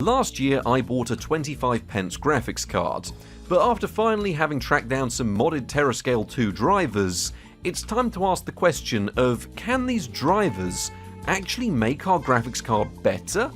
Last year I bought a 25 pence graphics card, but after finally having tracked down some modded Terascale 2 drivers, it's time to ask the question of, can these drivers actually make our graphics card better?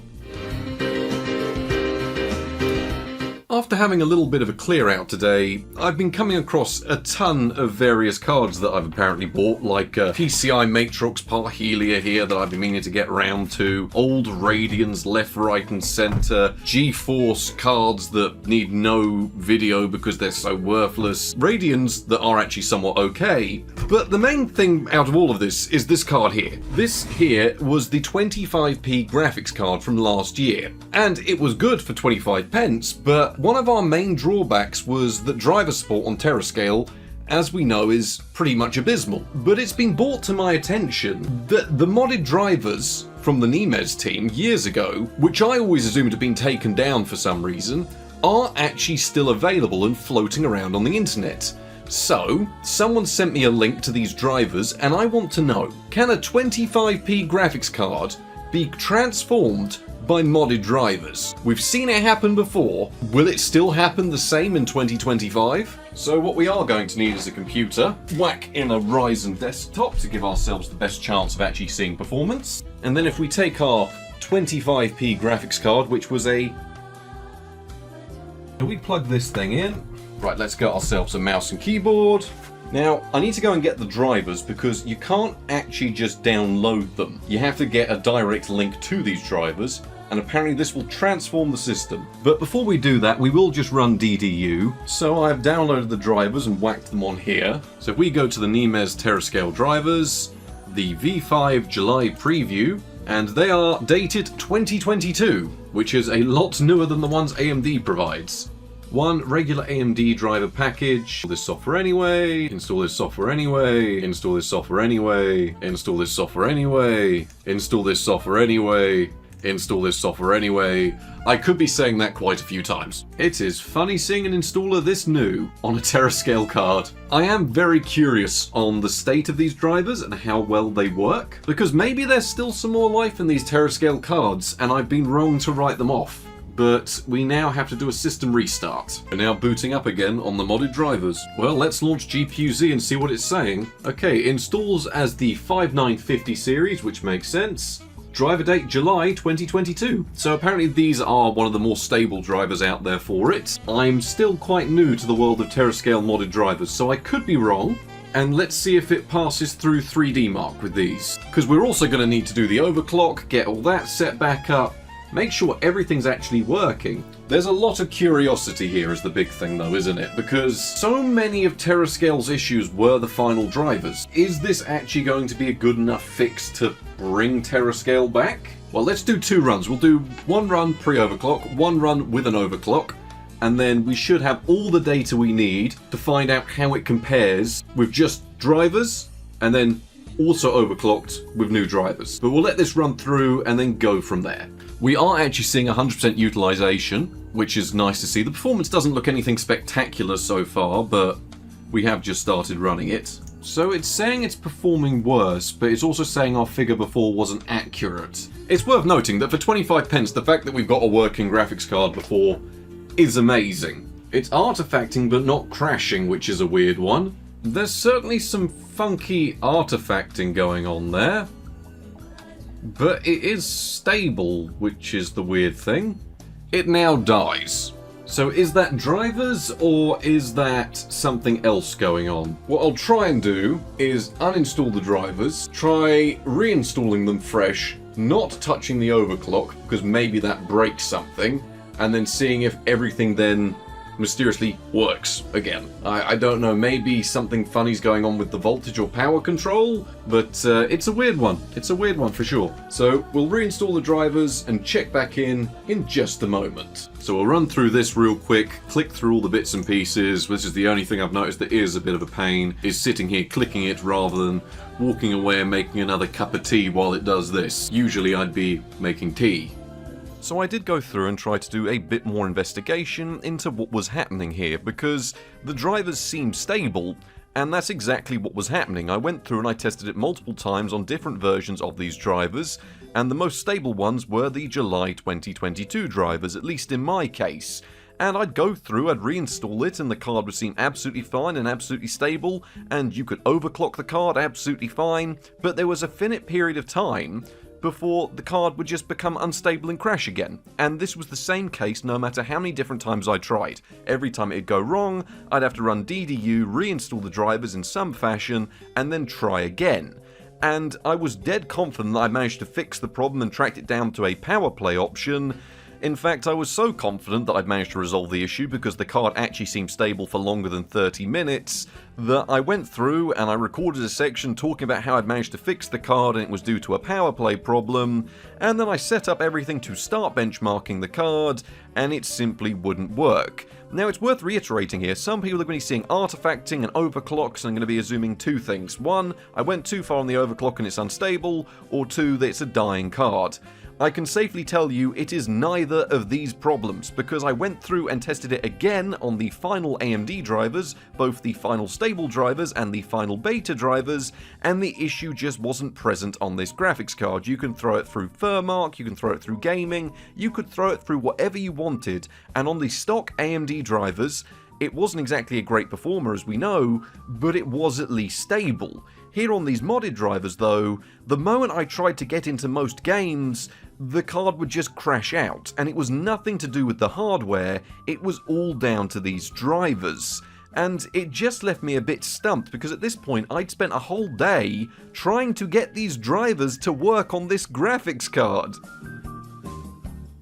After having a little bit of a clear out today, I've been coming across a ton of various cards that I've apparently bought, like PCI Matrix Parhelia here that I've been meaning to get round to, old Radeons left, right and centre, GeForce cards that need no video because they're so worthless, Radeons that are actually somewhat okay, but the main thing out of all of this is this card here. This here was the 25p graphics card from last year, and it was good for 25 pence, but one of our main drawbacks was that driver support on Terascale, as we know, is pretty much abysmal. But it's been brought to my attention that the modded drivers from the Nemes team years ago, which I always assumed had been taken down for some reason, are actually still available and floating around on the internet. So, someone sent me a link to these drivers and I want to know, can a 25p graphics card be transformed by modded drivers? We've seen it happen before. Will it still happen the same in 2025? So what we are going to need is a computer, whack in a Ryzen desktop to give ourselves the best chance of actually seeing performance. And then if we take our 25p graphics card, which was a... Do we plug this thing in? Right, let's get ourselves a mouse and keyboard. Now, I need to go and get the drivers because you can't actually just download them. You have to get a direct link to these drivers, and apparently this will transform the system. But before we do that, we will just run DDU. So I've downloaded the drivers and whacked them on here. So if we go to the Nemes Terascale drivers, the V5 July preview, and they are dated 2022, which is a lot newer than the ones AMD provides. One regular AMD driver package, this software anyway, install this software anyway, install this software anyway, install this software anyway, install this software anyway, install this software anyway. I could be saying that quite a few times. It is funny seeing an installer this new on a Terascale card. I am very curious on the state of these drivers and how well they work, because maybe there's still some more life in these Terascale cards and I've been wrong to write them off. But we now have to do a system restart. We're now booting up again on the modded drivers. Well, let's launch GPU-Z and see what it's saying. Okay, installs as the 5950 series, which makes sense. Driver date July 2022. So apparently these are one of the more stable drivers out there for it. I'm still quite new to the world of Terascale modded drivers, so I could be wrong. And let's see if it passes through 3D Mark with these. Because we're also going to need to do the overclock, get all that set back up, make sure everything's actually working. There's a lot of curiosity here is the big thing though, isn't it? Because so many of Terascale's issues were the final drivers. Is this actually going to be a good enough fix to bring Terascale back? Well, let's do two runs. We'll do one run pre-overclock, one run with an overclock, and then we should have all the data we need to find out how it compares with just drivers, and then also overclocked with new drivers. But we'll let this run through and then go from there. We are actually seeing 100% utilization, which is nice to see. The performance doesn't look anything spectacular so far, but we have just started running it. So it's saying it's performing worse, but it's also saying our figure before wasn't accurate. It's worth noting that for 25 pence, the fact that we've got a working graphics card before is amazing. It's artifacting but not crashing, which is a weird one. There's certainly some funky artifacting going on there. But it is stable, which is the weird thing. It now dies. So is that drivers or is that something else going on? What I'll try and do is uninstall the drivers, try reinstalling them fresh, not touching the overclock because maybe that breaks something, and then seeing if everything then mysteriously works again. I don't know, maybe something funny's going on with the voltage or power control, but it's a weird one. It's a weird one for sure. So we'll reinstall the drivers and check back in just a moment. So we'll run through this real quick, click through all the bits and pieces. This is the only thing I've noticed that is a bit of a pain, is sitting here clicking it rather than walking away and making another cup of tea while it does this. Usually I'd be making tea. So I did go through and try to do a bit more investigation into what was happening here, because the drivers seem stable, And that's exactly what was happening. I went through and I tested it multiple times on different versions of these drivers, and the most stable ones were the July 2022 drivers, at least in my case. And I'd go through, I'd reinstall it, and the card would seem absolutely fine and absolutely stable, and you could overclock the card absolutely fine, but there was a finite period of time before the card would just become unstable and crash again. And this was the same case no matter how many different times I tried. Every time it'd go wrong, I'd have to run DDU, reinstall the drivers in some fashion, and then try again. And I was dead confident that I managed to fix the problem and tracked it down to a power play option. In fact, I was so confident that I'd managed to resolve the issue because the card actually seemed stable for longer than 30 minutes that I went through and I recorded a section talking about how I'd managed to fix the card and it was due to a power play problem, and then I set up everything to start benchmarking the card and it simply wouldn't work. Now, it's worth reiterating here, some people are going to be seeing artifacting and overclocks, and I'm going to be assuming two things. One, I went too far on the overclock and it's unstable, or two, that it's a dying card. I can safely tell you it is neither of these problems, because I went through and tested it again on the final AMD drivers, both the final stable drivers and the final beta drivers, and the issue just wasn't present on this graphics card. You can throw it through Furmark, you can throw it through gaming, you could throw it through whatever you wanted, and on the stock AMD drivers, it wasn't exactly a great performer as we know, but it was at least stable. Here on these modded drivers though, the moment I tried to get into most games, the card would just crash out, and it was nothing to do with the hardware, it was all down to these drivers. And it just left me a bit stumped, because at this point I'd spent a whole day trying to get these drivers to work on this graphics card.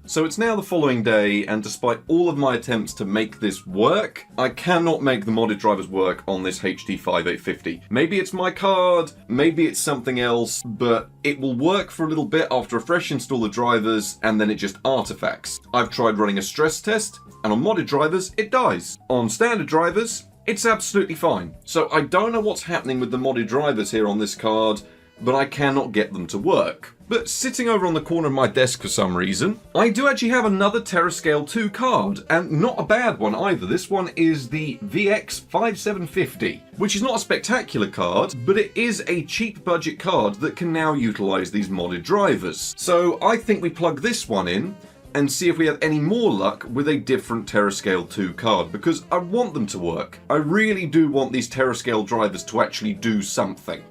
So it's now the following day, and despite all of my attempts to make this work, I cannot make the modded drivers work on this HD 5850. Maybe it's my card, maybe it's something else, but it will work for a little bit after a fresh install of drivers, and then it just artifacts. I've tried running a stress test, and on modded drivers, it dies. On standard drivers, it's absolutely fine. So I don't know what's happening with the modded drivers here on this card, but I cannot get them to work. But sitting over on the corner of my desk for some reason, I do actually have another Terascale 2 card, and not a bad one either. This one is the VX5750, which is not a spectacular card, but it is a cheap budget card that can now utilize these modded drivers. So I think we plug this one in and see if we have any more luck with a different Terascale 2 card, because I want them to work. I really do want these Terascale drivers to actually do something.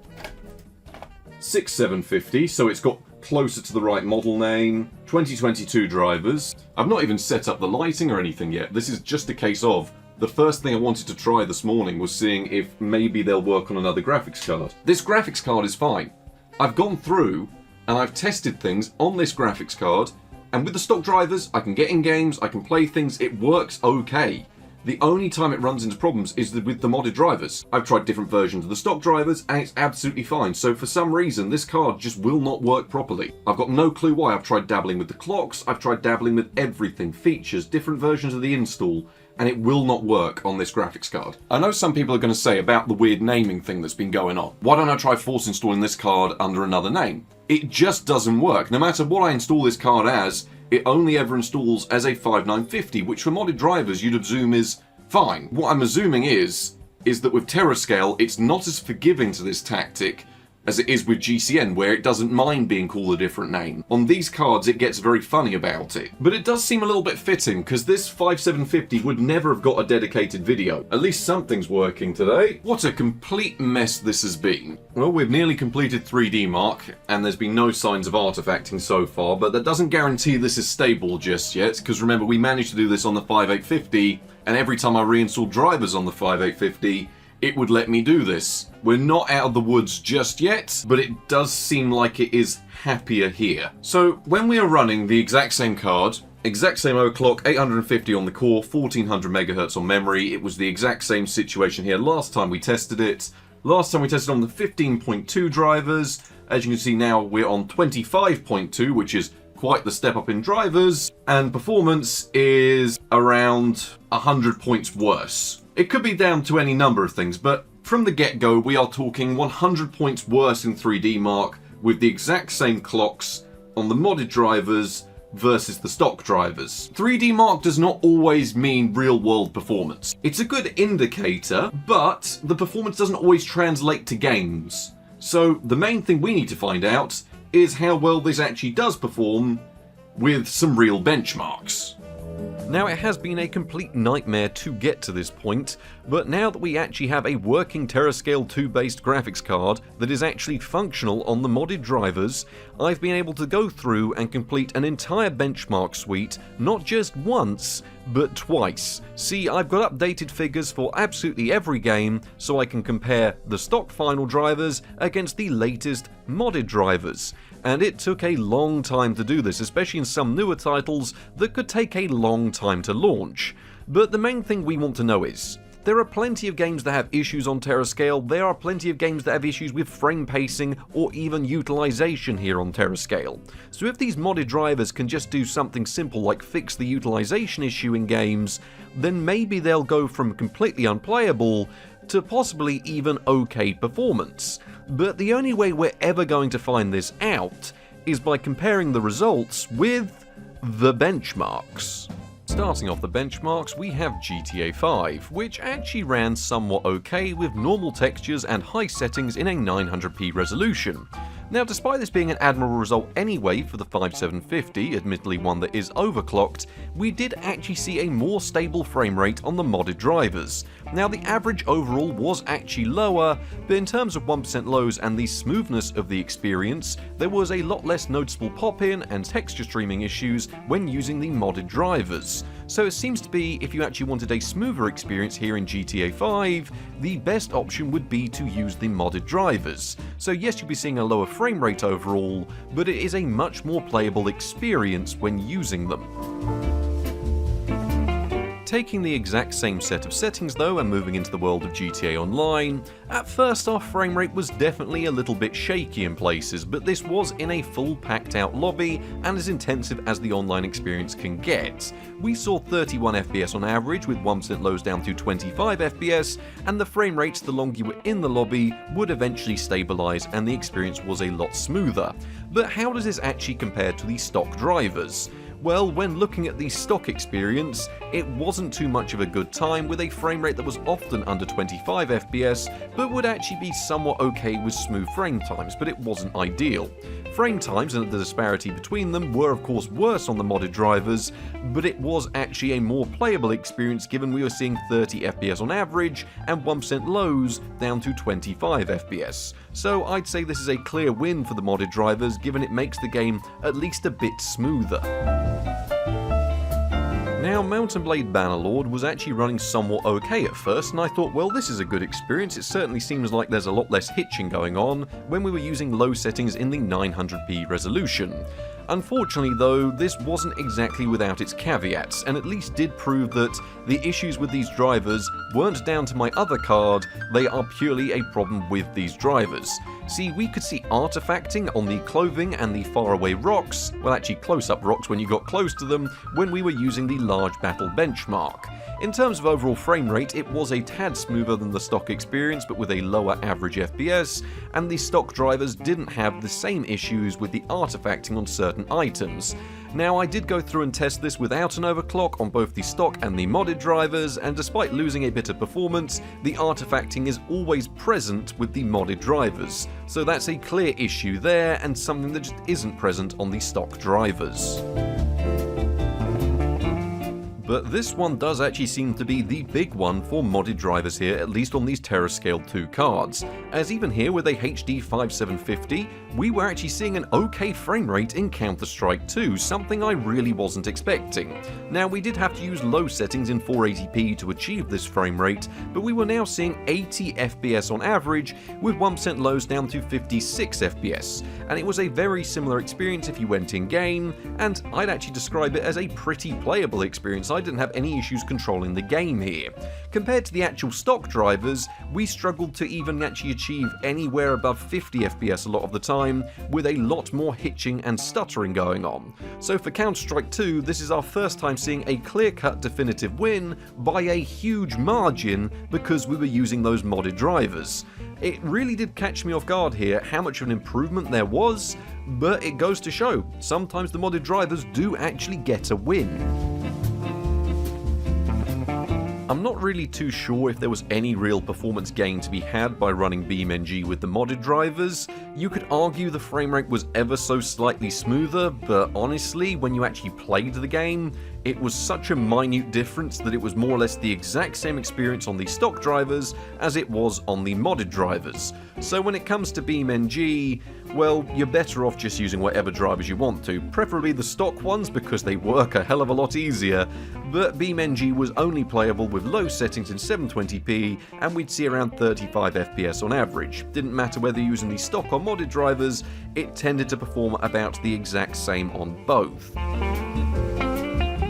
6750, so it's got closer to the right model name, 2022 drivers. I've not even set up the lighting or anything yet. This is just a case of the first thing I wanted to try this morning was seeing if maybe they'll work on another graphics card. This graphics card is fine. I've gone through and I've tested things on this graphics card, and with the stock drivers I can get in games, I can play things, it works okay. The only time it runs into problems is with the modded drivers. I've tried different versions of the stock drivers and it's absolutely fine. So for some reason, this card just will not work properly. I've got no clue why. I've tried dabbling with the clocks, I've tried dabbling with everything, features, different versions of the install, and it will not work on this graphics card. I know some people are going to say about the weird naming thing that's been going on. Why don't I try force installing this card under another name? It just doesn't work. No matter what I install this card as, it only ever installs as a 5950, which for modded drivers you'd assume is fine. What I'm assuming is that with Terascale, it's not as forgiving to this tactic as it is with GCN, where it doesn't mind being called a different name. On these cards, it gets very funny about it. But it does seem a little bit fitting, because this 5750 would never have got a dedicated video. At least something's working today. What a complete mess this has been. Well, we've nearly completed 3D Mark, and there's been no signs of artifacting so far, but that doesn't guarantee this is stable just yet, because remember, we managed to do this on the 5850, and every time I reinstalled drivers on the 5850, it would let me do this. We're not out of the woods just yet, but it does seem like it is happier here. So when we are running the exact same card, exact same overclock, 850 on the core, 1400 megahertz on memory, it was the exact same situation here last time we tested it. Last time we tested on the 15.2 drivers. As you can see now, we're on 25.2, which is quite the step up in drivers, and performance is around 100 points worse. It could be down to any number of things, but from the get-go, we are talking 100 points worse in 3D Mark with the exact same clocks on the modded drivers versus the stock drivers. 3D Mark does not always mean real-world performance. It's a good indicator, but the performance doesn't always translate to games. So the main thing we need to find out is how well this actually does perform with some real benchmarks. Now, it has been a complete nightmare to get to this point, but now that we actually have a working Terascale 2 based graphics card that is actually functional on the modded drivers, I've been able to go through and complete an entire benchmark suite, not just once, but twice. See, I've got updated figures for absolutely every game, so I can compare the stock final drivers against the latest modded drivers. And it took a long time to do this, especially in some newer titles that could take a long time to launch. But the main thing we want to know is, there are plenty of games that have issues on Terascale, there are plenty of games that have issues with frame pacing or even utilization here on Terascale. So if these modded drivers can just do something simple like fix the utilization issue in games, then maybe they'll go from completely unplayable to possibly even okay performance. But the only way we're ever going to find this out is by comparing the results with the benchmarks. Starting off the benchmarks, we have GTA 5, which actually ran somewhat okay with normal textures and high settings in a 900p resolution. Now, despite this being an admirable result anyway for the 5750, admittedly one that is overclocked, we did actually see a more stable frame rate on the modded drivers. Now, the average overall was actually lower, but in terms of 1% lows and the smoothness of the experience, there was a lot less noticeable pop-in and texture streaming issues when using the modded drivers. So it seems to be, if you actually wanted a smoother experience here in GTA 5, the best option would be to use the modded drivers. So yes, you'll be seeing a lower frame rate overall, but it is a much more playable experience when using them. Taking the exact same set of settings though and moving into the world of GTA Online, at first our frame rate was definitely a little bit shaky in places, but this was in a full packed out lobby and as intensive as the online experience can get. We saw 31 FPS on average with 1% lows down to 25 FPS, and the frame rates the longer you were in the lobby would eventually stabilize and the experience was a lot smoother. But how does this actually compare to the stock drivers? Well, when looking at the stock experience, it wasn't too much of a good time with a frame rate that was often under 25 FPS, but would actually be somewhat okay with smooth frame times, but it wasn't ideal. Frame times and the disparity between them were of course worse on the modded drivers, but it was actually a more playable experience given we were seeing 30 FPS on average and 1% lows down to 25 FPS. So I'd say this is a clear win for the modded drivers given it makes the game at least a bit smoother. Now, Mount & Blade Bannerlord was actually running somewhat okay at first, and I thought, well, this is a good experience. It certainly seems like there's a lot less hitching going on when we were using low settings in the 900p resolution. Unfortunately though, this wasn't exactly without its caveats, and at least did prove that the issues with these drivers weren't down to my other card, they are purely a problem with these drivers. See, we could see artifacting on the clothing and the faraway rocks, well actually close-up rocks when you got close to them, when we were using the large battle benchmark. In terms of overall frame rate, it was a tad smoother than the stock experience, but with a lower average FPS, and the stock drivers didn't have the same issues with the artifacting on certain items. Now, I did go through and test this without an overclock on both the stock and the modded drivers, and despite losing a bit of performance, the artifacting is always present with the modded drivers. So that's a clear issue there, and something that just isn't present on the stock drivers. But this one does actually seem to be the big one for modded drivers here, at least on these Terascale 2 cards, as even here with a HD 5750, we were actually seeing an okay frame rate in Counter-Strike 2, something I really wasn't expecting. Now, we did have to use low settings in 480p to achieve this frame rate, but we were now seeing 80 FPS on average, with 1% lows down to 56 FPS, and it was a very similar experience if you went in-game, and I'd actually describe it as a pretty playable experience. I didn't have any issues controlling the game here. Compared to the actual stock drivers, we struggled to even actually achieve anywhere above 50 FPS a lot of the time, with a lot more hitching and stuttering going on. So for Counter-Strike 2, this is our first time seeing a clear-cut definitive win by a huge margin because we were using those modded drivers. It really did catch me off guard here how much of an improvement there was, but it goes to show, sometimes the modded drivers do actually get a win. I'm not really too sure if there was any real performance gain to be had by running BeamNG with the modded drivers. You could argue the frame rate was ever so slightly smoother, but honestly, when you actually played the game, it was such a minute difference that it was more or less the exact same experience on the stock drivers as it was on the modded drivers. So when it comes to BeamNG, well, you're better off just using whatever drivers you want to, preferably the stock ones because they work a hell of a lot easier, but BeamNG was only playable with low settings in 720p and we'd see around 35 FPS on average. Didn't matter whether using the stock or modded drivers, it tended to perform about the exact same on both.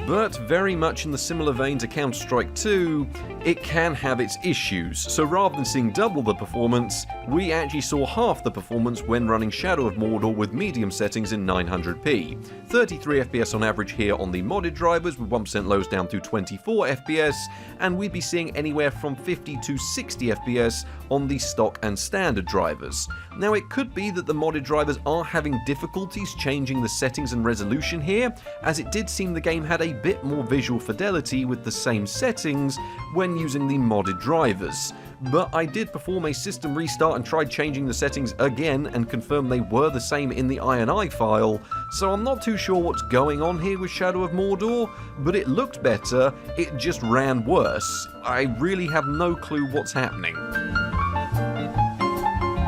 But very much in the similar vein to Counter-Strike 2, it can have its issues, so rather than seeing double the performance, we actually saw half the performance when running Shadow of Mordor with medium settings in 900p. 33 FPS on average here on the modded drivers with 1% lows down to 24 FPS, and we'd be seeing anywhere from 50 to 60 FPS on the stock and standard drivers. Now it could be that the modded drivers are having difficulties changing the settings and resolution here, as it did seem the game had a bit more visual fidelity with the same settings when using the modded drivers. But I did perform a system restart and tried changing the settings again and confirmed they were the same in the INI file, so I'm not too sure what's going on here with Shadow of Mordor, but it looked better, it just ran worse. I really have no clue what's happening.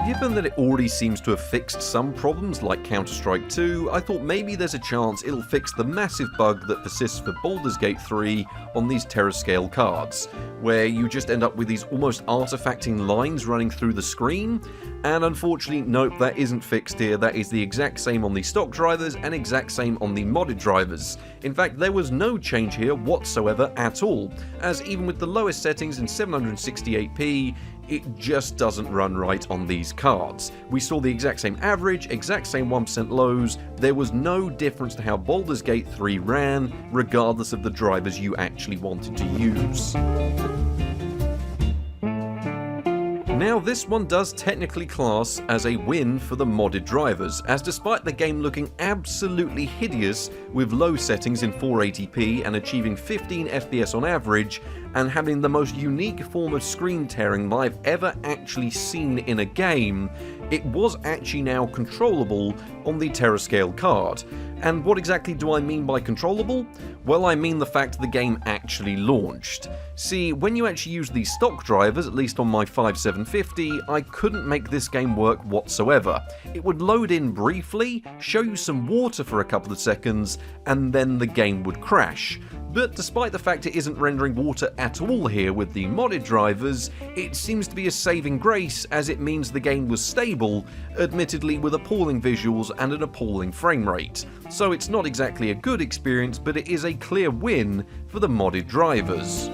Given that it already seems to have fixed some problems like Counter-Strike 2, I thought maybe there's a chance it'll fix the massive bug that persists for Baldur's Gate 3 on these Terascale cards, where you just end up with these almost artifacting lines running through the screen, and unfortunately, nope, that isn't fixed here. That is the exact same on the stock drivers and exact same on the modded drivers. In fact, there was no change here whatsoever at all, as even with the lowest settings in 768p, it just doesn't run right on these cards. We saw the exact same average, exact same 1% lows, there was no difference to how Baldur's Gate 3 ran, regardless of the drivers you actually wanted to use. Now this one does technically class as a win for the modded drivers, as despite the game looking absolutely hideous with low settings in 480p and achieving 15 FPS on average, and having the most unique form of screen tearing that I've ever actually seen in a game, it was actually now controllable on the Terascale card. And what exactly do I mean by controllable? Well, I mean the fact the game actually launched. See, when you actually use the stock drivers, at least on my 5750, I couldn't make this game work whatsoever. It would load in briefly, show you some water for a couple of seconds, and then the game would crash. But despite the fact it isn't rendering water at all here with the modded drivers, it seems to be a saving grace as it means the game was stable, admittedly with appalling visuals and an appalling frame rate. So it's not exactly a good experience, but it is a clear win for the modded drivers.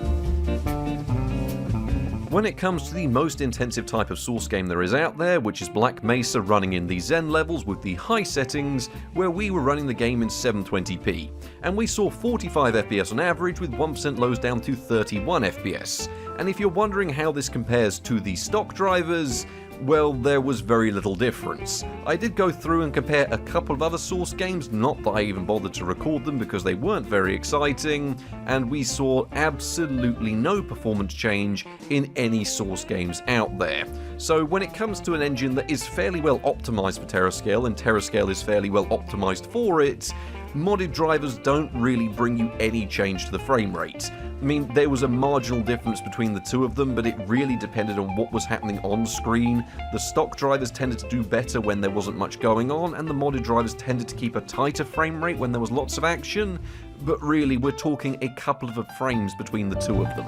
When it comes to the most intensive type of source game there is out there, which is Black Mesa running in the Zen levels with the high settings, where we were running the game in 720p, and we saw 45 FPS on average with 1% lows down to 31 FPS. And if you're wondering how this compares to the stock drivers, well, there was very little difference. I did go through and compare a couple of other source games, not that I even bothered to record them because they weren't very exciting, and we saw absolutely no performance change in any source games out there. So when it comes to an engine that is fairly well optimized for Terascale, and Terascale is fairly well optimized for it, modded drivers don't really bring you any change to the frame rate. I mean, there was a marginal difference between the two of them, but it really depended on what was happening on screen. The stock drivers tended to do better when there wasn't much going on, and the modded drivers tended to keep a tighter frame rate when there was lots of action, but really we're talking a couple of frames between the two of them.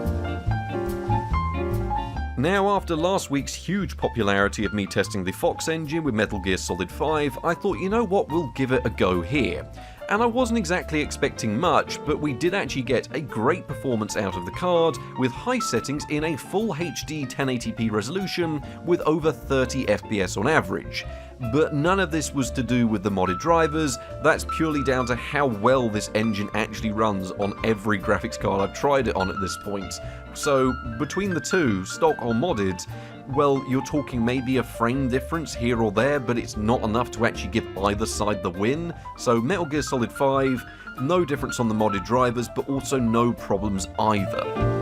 Now, after last week's huge popularity of me testing the Fox engine with Metal Gear Solid 5, I thought, you know what, we'll give it a go here. And I wasn't exactly expecting much, but we did actually get a great performance out of the card, with high settings in a full HD 1080p resolution with over 30 FPS on average. But none of this was to do with the modded drivers, that's purely down to how well this engine actually runs on every graphics card I've tried it on at this point. So between the two, stock or modded, well, you're talking maybe a frame difference here or there, but it's not enough to actually give either side the win. So Metal Gear Solid 5, no difference on the modded drivers, but also no problems either.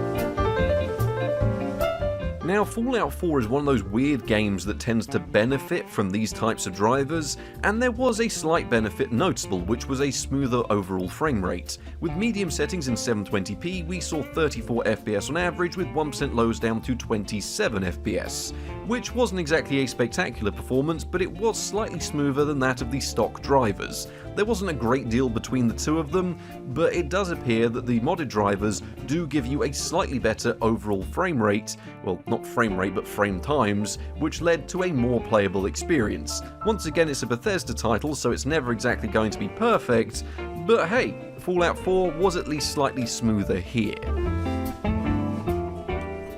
Now, Fallout 4 is one of those weird games that tends to benefit from these types of drivers, and there was a slight benefit noticeable, which was a smoother overall frame rate. With medium settings in 720p, we saw 34 FPS on average, with 1% lows down to 27 FPS, which wasn't exactly a spectacular performance, but it was slightly smoother than that of the stock drivers. There wasn't a great deal between the two of them, but it does appear that the modded drivers do give you a slightly better overall frame rate, well, not frame rate, but frame times, which led to a more playable experience. Once again, it's a Bethesda title, so it's never exactly going to be perfect, but hey, Fallout 4 was at least slightly smoother here.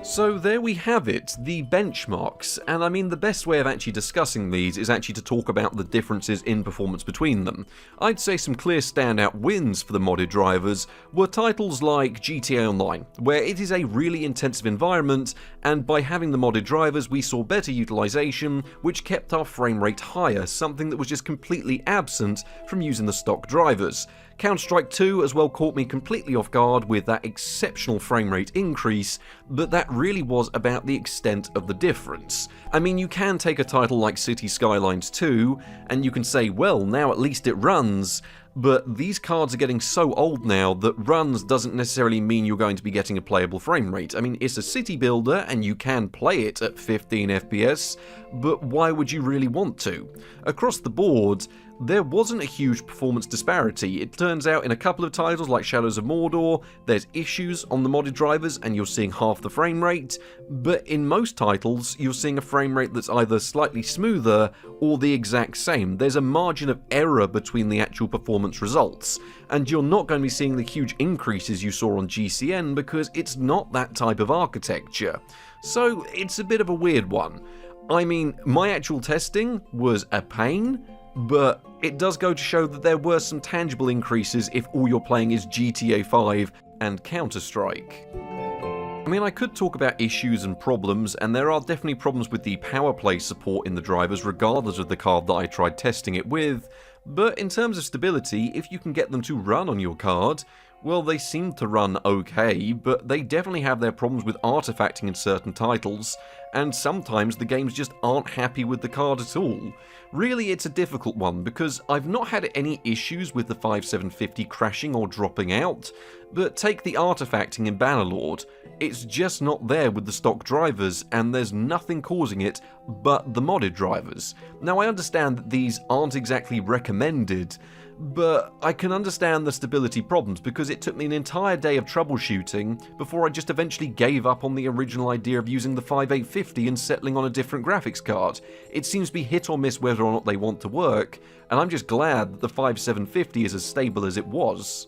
So there we have it, the benchmarks, and I mean the best way of actually discussing these is actually to talk about the differences in performance between them. I'd say some clear standout wins for the modded drivers were titles like GTA Online, where it is a really intensive environment, and by having the modded drivers we saw better utilization, which kept our frame rate higher, something that was just completely absent from using the stock drivers. Counter-Strike 2 as well caught me completely off guard with that exceptional frame rate increase, but that really was about the extent of the difference. I mean, you can take a title like City Skylines 2, and you can say, well, now at least it runs, but these cards are getting so old now that runs doesn't necessarily mean you're going to be getting a playable frame rate. I mean, it's a city builder and you can play it at 15 FPS, but why would you really want to? Across the board, there wasn't a huge performance disparity. It turns out in a couple of titles like Shadows of Mordor, there's issues on the modded drivers and you're seeing half the frame rate, but in most titles, you're seeing a frame rate that's either slightly smoother or the exact same. There's a margin of error between the actual performance results, and you're not going to be seeing the huge increases you saw on GCN because it's not that type of architecture. So it's a bit of a weird one. I mean, my actual testing was a pain, but it does go to show that there were some tangible increases if all you're playing is GTA 5 and Counter-Strike. I mean, I could talk about issues and problems, and there are definitely problems with the power play support in the drivers regardless of the card that I tried testing it with, but in terms of stability, if you can get them to run on your card, well, they seem to run okay, but they definitely have their problems with artifacting in certain titles, and sometimes the games just aren't happy with the card at all. Really, it's a difficult one, because I've not had any issues with the 5750 crashing or dropping out, but take the artifacting in Bannerlord. It's just not there with the stock drivers, and there's nothing causing it but the modded drivers. Now, I understand that these aren't exactly recommended, but I can understand the stability problems because it took me an entire day of troubleshooting before I just eventually gave up on the original idea of using the 5850 and settling on a different graphics card. It seems to be hit or miss whether or not they want to work, and I'm just glad that the 5750 is as stable as it was.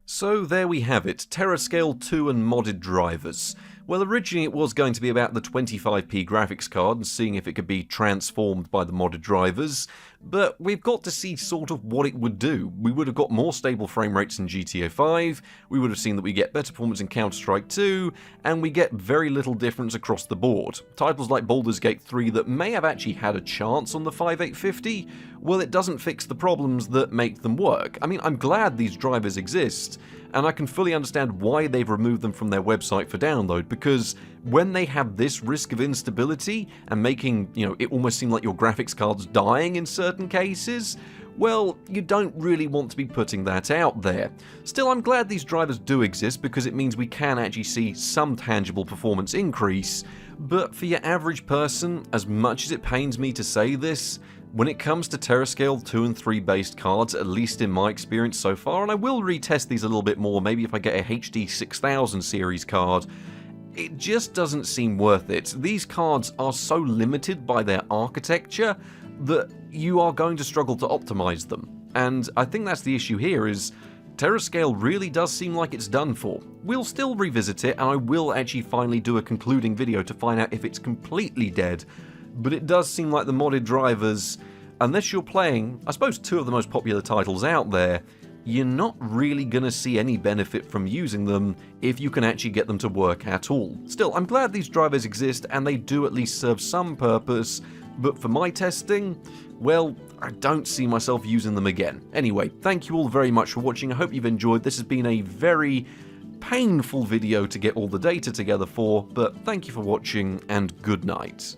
So there we have it, Terascale 2 and modded drivers. Well, originally it was going to be about the 25p graphics card and seeing if it could be transformed by the modded drivers, but we've got to see sort of what it would do. We would have got more stable frame rates in GTA 5, we would have seen that we get better performance in Counter-Strike 2, and we get very little difference across the board. Titles like Baldur's Gate 3 that may have actually had a chance on the 5850, well, it doesn't fix the problems that make them work. I mean, I'm glad these drivers exist, and I can fully understand why they've removed them from their website for download, because when they have this risk of instability and making, it almost seem like your graphics card's dying in certain cases, well, you don't really want to be putting that out there. Still, I'm glad these drivers do exist because it means we can actually see some tangible performance increase, but for your average person, as much as it pains me to say this, when it comes to Terascale 2 and 3 based cards, at least in my experience so far, and I will retest these a little bit more, maybe if I get a HD 6000 series card, it just doesn't seem worth it. These cards are so limited by their architecture that you are going to struggle to optimize them. And I think that's the issue here is Terascale really does seem like it's done for. We'll still revisit it, and I will actually finally do a concluding video to find out if it's completely dead. but it does seem like the modded drivers, unless you're playing, I suppose, two of the most popular titles out there, you're not really gonna see any benefit from using them if you can actually get them to work at all. Still, I'm glad these drivers exist and they do at least serve some purpose, but for my testing, well, I don't see myself using them again. Anyway, thank you all very much for watching. I hope you've enjoyed. This has been a very painful video to get all the data together for, but thank you for watching and good night.